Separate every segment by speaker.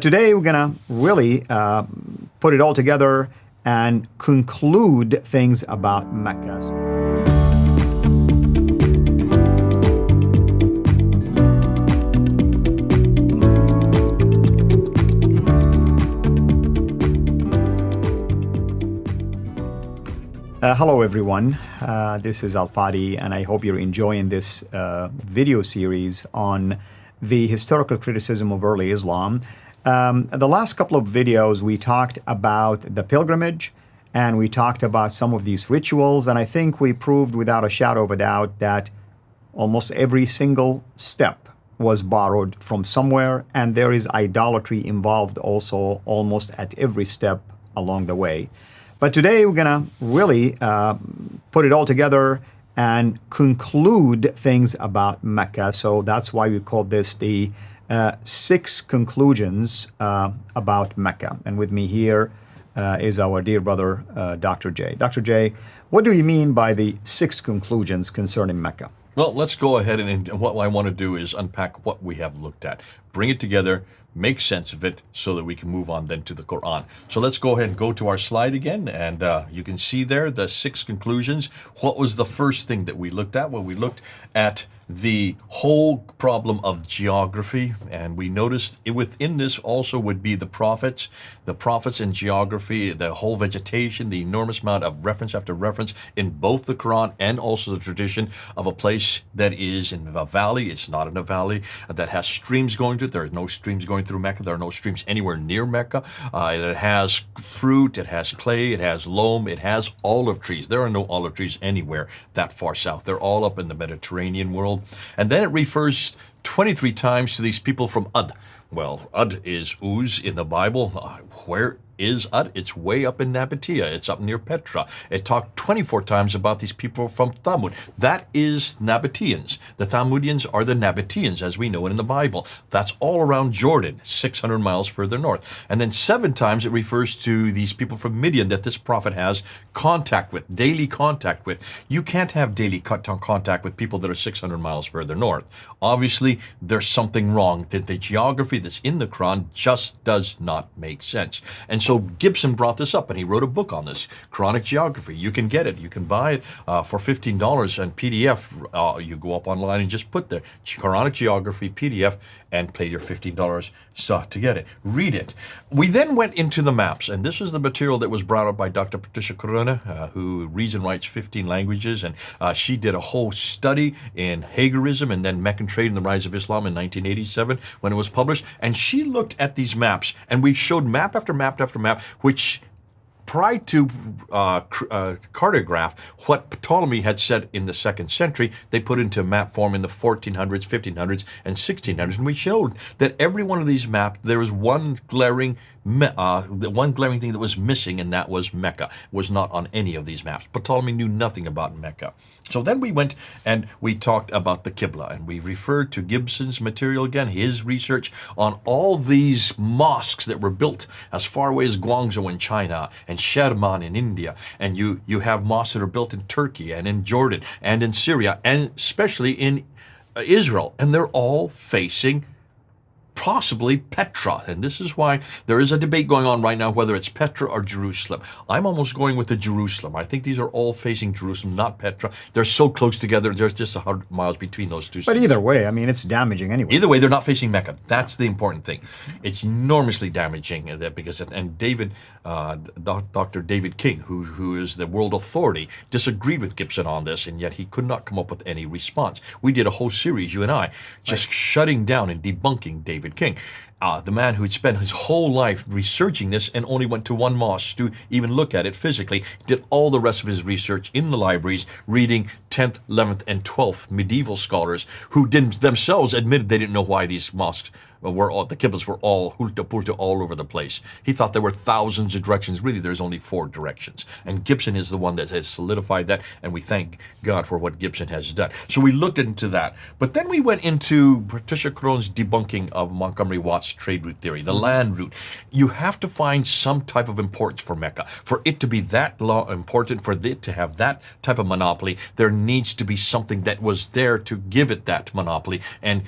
Speaker 1: Today, we're going to really put it all together and conclude things about Mecca. Hello everyone, this is Fadi, and I hope you're enjoying this video series on the historical criticism of early Islam. The last couple of videos we talked about the pilgrimage and we talked about some of these rituals, and I think we proved without a shadow of a doubt that almost every single step was borrowed from somewhere, and there is idolatry involved also almost at every step along the way. But today we're going to really put it all together and conclude things about Mecca. So that's why we call this the 6 conclusions about Mecca. And with me here is our dear brother, Dr. J. Dr. J, what do you mean by the 6 conclusions concerning Mecca?
Speaker 2: Well, let's go ahead and what I want to do is unpack what we have looked at, bring it together, make sense of it so that we can move on then to the Qur'an. So let's go ahead and go to our slide again, and you can see there the 6 conclusions. What was the first thing that we looked at? Well, we looked at the whole problem of geography, and we noticed within this also would be the prophets in geography, the whole vegetation, the enormous amount of reference after reference in both the Quran and also the tradition of a place that is in a valley. It's not in a valley that has streams going through it. There are no streams going through Mecca. There are no streams anywhere near Mecca. It has fruit, it has clay, it has loam, it has olive trees. There are no olive trees anywhere that far south. They're all up in the Mediterranean world. And then it refers 23 times to these people from Ud. Well, Ud is Uz in the Bible. Where is Ud? It's way up in Nabatea. It's up near Petra. It talked 24 times about these people from Thamud. That is Nabateans. The Thamudians are the Nabateans as we know it in the Bible. That's all around Jordan, 600 miles further north. And then 7 times it refers to these people from Midian that this prophet has contact with, daily contact with. You can't have daily contact with people that are 600 miles further north. Obviously, there's something wrong. That the geography that's in the Quran just does not make sense. And so Gibson brought this up, and he wrote a book on this, Quranic Geography. You can get it. You can buy it for $15 and PDF. You go up online and just put the Quranic Geography PDF and pay your $15 to get it. Read it. We then went into the maps, and this is the material that was brought up by Dr. Patricia Corona, who reads and writes 15 languages, and she did a whole study in Hagarism and then Meccan trade and the rise of Islam in 1987 when it was published, and she looked at these maps, and we showed map after map after map, which tried to cartograph what Ptolemy had said in the 2nd century. They put into map form in the 1400s, 1500s, and 1600s. And we showed that every one of these maps, there was one glaring thing that was missing, and that was Mecca. It was not on any of these maps. Ptolemy knew nothing about Mecca. So then we went and we talked about the Qibla, and we referred to Gibson's material again, his research on all these mosques that were built as far away as Guangzhou in China and Sherman in India. And you have mosques that are built in Turkey and in Jordan and in Syria and especially in Israel. And they're all facing possibly Petra. And this is why there is a debate going on right now whether it's Petra or Jerusalem. I'm almost going with the Jerusalem. I think these are all facing Jerusalem, not Petra. They're so close together. There's just 100 miles between those two cities.
Speaker 1: But either way, I mean, it's damaging anyway.
Speaker 2: Either way, they're not facing Mecca. That's the important thing. It's enormously damaging because, and David, Dr. David King, who is the world authority, disagreed with Gibson on this, and yet he could not come up with any response. We did a whole series, you and I, just shutting down and debunking David King, the man who had spent his whole life researching this and only went to one mosque to even look at it physically, did all the rest of his research in the libraries, reading 10th, 11th, and 12th medieval scholars who didn't themselves admitted they didn't know why these mosques the Qiblas were all hulta-pulta all over the place. He thought there were thousands of directions. Really, there's only 4 directions. And Gibson is the one that has solidified that, and we thank God for what Gibson has done. So we looked into that. But then we went into Patricia Crone's debunking of Montgomery Watt's trade route theory, the land route. You have to find some type of importance for Mecca. For it to be that important, for it to have that type of monopoly, there needs to be something that was there to give it that monopoly. And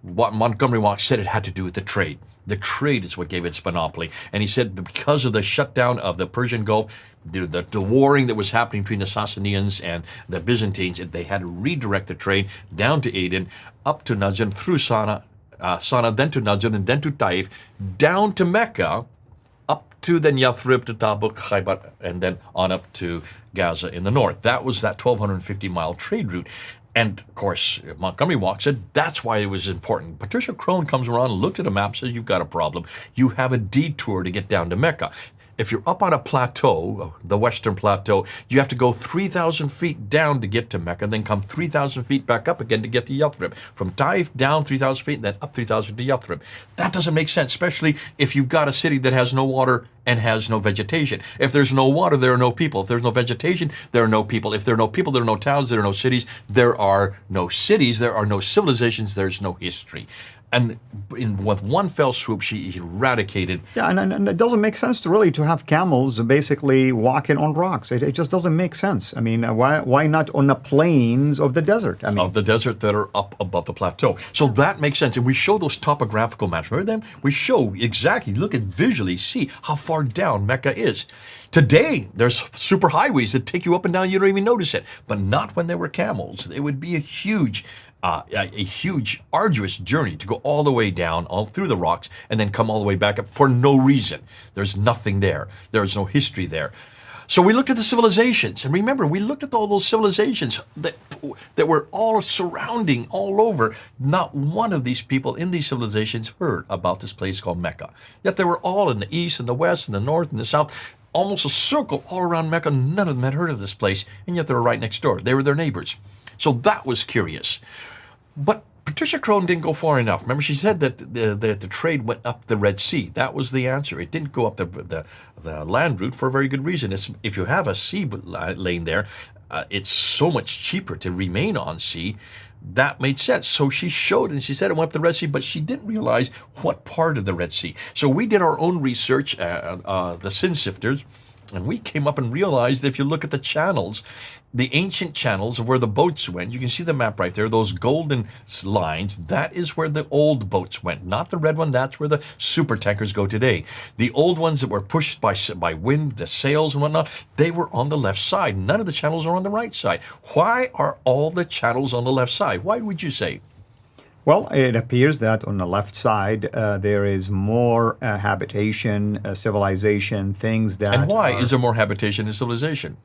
Speaker 2: what Montgomery Watt said it had to do with the trade. The trade is what gave it its monopoly. And he said because of the shutdown of the Persian Gulf, the warring that was happening between the Sassanians and the Byzantines, they had to redirect the trade down to Aden, up to Najd, through Sana, then to Najd, and then to Taif, down to Mecca, up to then Yathrib, to Tabuk, Khaybar, and then on up to Gaza in the north. That was that 1,250-mile trade route. And, of course, Montgomery Walk said that's why it was important. Patricia Crone comes around, looked at a map, says, you've got a problem. You have a detour to get down to Mecca. If you're up on a plateau, the Western Plateau, you have to go 3,000 feet down to get to Mecca, then come 3,000 feet back up again to get to Yathrib. From Taif down 3,000 feet, then up 3,000 to Yathrib. That doesn't make sense, especially if you've got a city that has no water and has no vegetation. If there's no water, there are no people. If there's no vegetation, there are no people. If there are no people, there are no towns, there are no cities. There are no cities, there are no civilizations, there's no history. And with one fell swoop, she eradicated.
Speaker 1: Yeah, and it doesn't make sense to have camels basically walking on rocks. It just doesn't make sense. I mean, why not on the plains of the desert? I mean,
Speaker 2: of the desert that are up above the plateau. So that makes sense. And we show those topographical maps. Remember them? We show exactly, look at visually, see how far down Mecca is. Today, there's super highways that take you up and down. You don't even notice it. But not when there were camels. It would be a huge, arduous journey to go all the way down, all through the rocks, and then come all the way back up for no reason. There's nothing there. There's no history there. So we looked at the civilizations. And remember, we looked at all those civilizations that were all surrounding all over. Not one of these people in these civilizations heard about this place called Mecca. Yet they were all in the east and the west and the north and the south. Almost a circle all around Mecca. None of them had heard of this place, and yet they were right next door. They were their neighbors. So that was curious. But Patricia Crone didn't go far enough. Remember, she said that the trade went up the Red Sea. That was the answer. It didn't go up the land route for a very good reason. If you have a sea lane there, it's so much cheaper to remain on sea. That made sense. So she showed and she said it went up the Red Sea, but she didn't realize what part of the Red Sea. So we did our own research, the Sin Sifters, and we came up and realized that if you look at the channels, the ancient channels of where the boats went, you can see the map right there, those golden lines, that is where the old boats went. Not the red one, that's where the super tankers go today. The old ones that were pushed by wind, the sails and whatnot, they were on the left side. None of the channels are on the right side. Why are all the channels on the left side? Why would you say?
Speaker 1: Well, it appears that on the left side there is more habitation, civilization, things that.
Speaker 2: And why is there more habitation and civilization?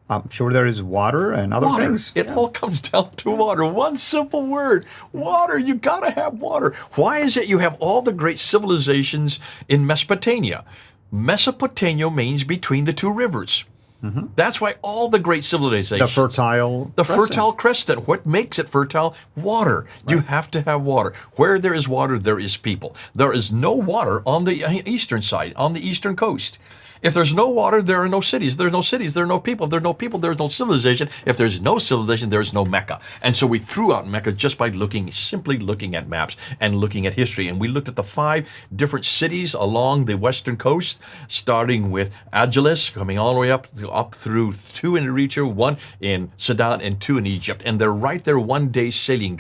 Speaker 1: I'm sure there is water and other things.
Speaker 2: It all comes down to water. One simple word. Water. You got to have water. Why is it you have all the great civilizations in Mesopotamia? Mesopotamia means between the two rivers. Mm-hmm. That's why all the great civilizations.
Speaker 1: The
Speaker 2: fertile crescent. What makes it fertile? Water. Right. You have to have water. Where there is water, there is people. There is no water on the eastern side, on the eastern coast. If there's no water, there are no cities. If there's no cities, there are no people. If there are no people, there's no civilization. If there's no civilization, there's no Mecca. And so we threw out Mecca just by simply looking at maps and looking at history. And we looked at the 5 different cities along the western coast, starting with Agilis, coming all the way up through 2 in Eritrea, 1 in Sudan, and 2 in Egypt. And they're right there 1 day sailing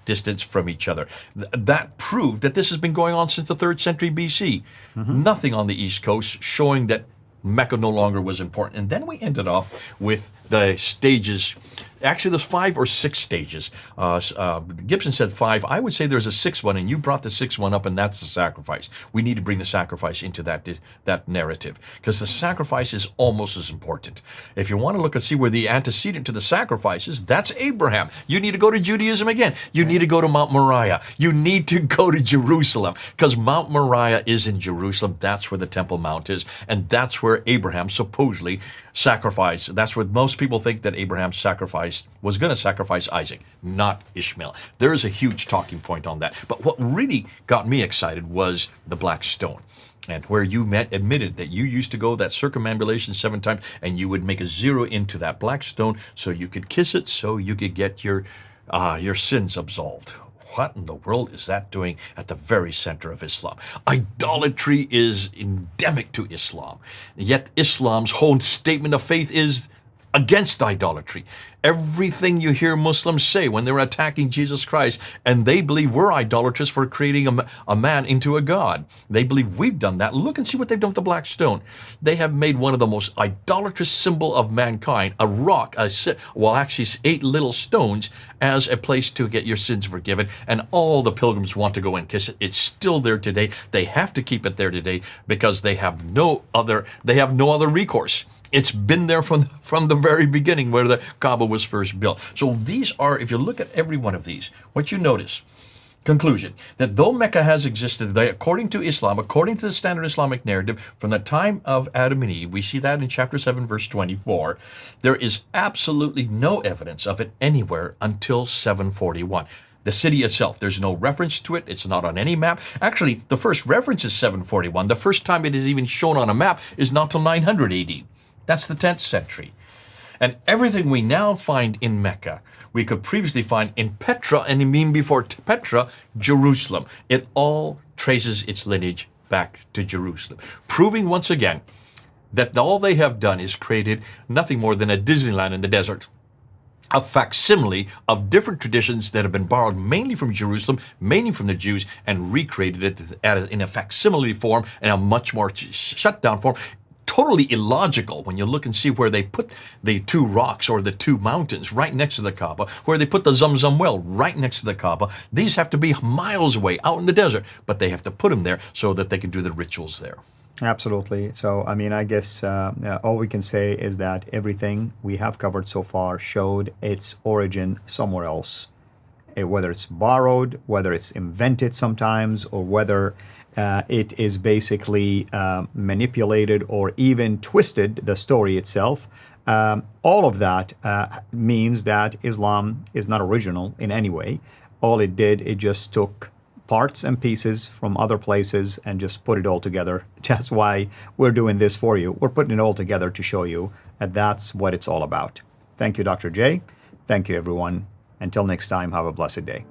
Speaker 2: distance from each other. That proved that this has been going on since the 3rd century BC. Mm-hmm. Nothing on the east coast showing that Mecca no longer was important. And then we ended off with the stages. Actually, there's 5 or 6 stages. Gibson said 5. I would say there's a 6th one, and you brought the 6th one up, and that's the sacrifice. We need to bring the sacrifice into that narrative, because the sacrifice is almost as important. If you want to look and see where the antecedent to the sacrifice is, that's Abraham. You need to go to Judaism again. You need to go to Mount Moriah. You need to go to Jerusalem, because Mount Moriah is in Jerusalem. That's where the Temple Mount is, and that's where Abraham supposedly sacrificed. That's what most people think, that Abraham was going to sacrifice Isaac, not Ishmael. There is a huge talking point on that. But what really got me excited was the black stone, and where you admitted that you used to go that circumambulation 7 times, and you would make a 0 into that black stone so you could kiss it, so you could get your sins absolved. What in the world is that doing at the very center of Islam? Idolatry is endemic to Islam. Yet Islam's whole statement of faith is against idolatry. Everything you hear Muslims say when they're attacking Jesus Christ, and they believe we're idolatrous for creating a man into a god. They believe we've done that. Look and see what they've done with the black stone. They have made one of the most idolatrous symbol of mankind, a rock, actually 8 little stones, as a place to get your sins forgiven. And all the pilgrims want to go and kiss it. It's still there today. They have to keep it there today because they have no other recourse. It's been there from the very beginning where the Kaaba was first built. So these are, if you look at every one of these, what you notice, conclusion, that though Mecca has existed, according to Islam, according to the Standard Islamic Narrative, from the time of Adam and Eve, we see that in chapter 7, verse 24, there is absolutely no evidence of it anywhere until 741. The city itself, there's no reference to it. It's not on any map. Actually, the first reference is 741. The first time it is even shown on a map is not till 900 AD. That's the 10th century. And everything we now find in Mecca, we could previously find in Petra, and even before Petra, Jerusalem. It all traces its lineage back to Jerusalem, proving once again that all they have done is created nothing more than a Disneyland in the desert. A facsimile of different traditions that have been borrowed mainly from Jerusalem, mainly from the Jews, and recreated it in a facsimile form and a much more shut down form. Totally illogical when you look and see where they put the 2 rocks or the 2 mountains right next to the Kaaba, where they put the Zamzam well right next to the Kaaba. These have to be miles away out in the desert, but they have to put them there so that they can do the rituals there.
Speaker 1: Absolutely. So, I mean, I guess all we can say is that everything we have covered so far showed its origin somewhere else. Whether it's borrowed, whether it's invented sometimes, or whether it is basically manipulated or even twisted, the story itself. All of that means that Islam is not original in any way. All it did, it just took parts and pieces from other places and just put it all together. That's why we're doing this for you. We're putting it all together to show you that that's what it's all about. Thank you, Dr. J. Thank you, everyone. Until next time, have a blessed day.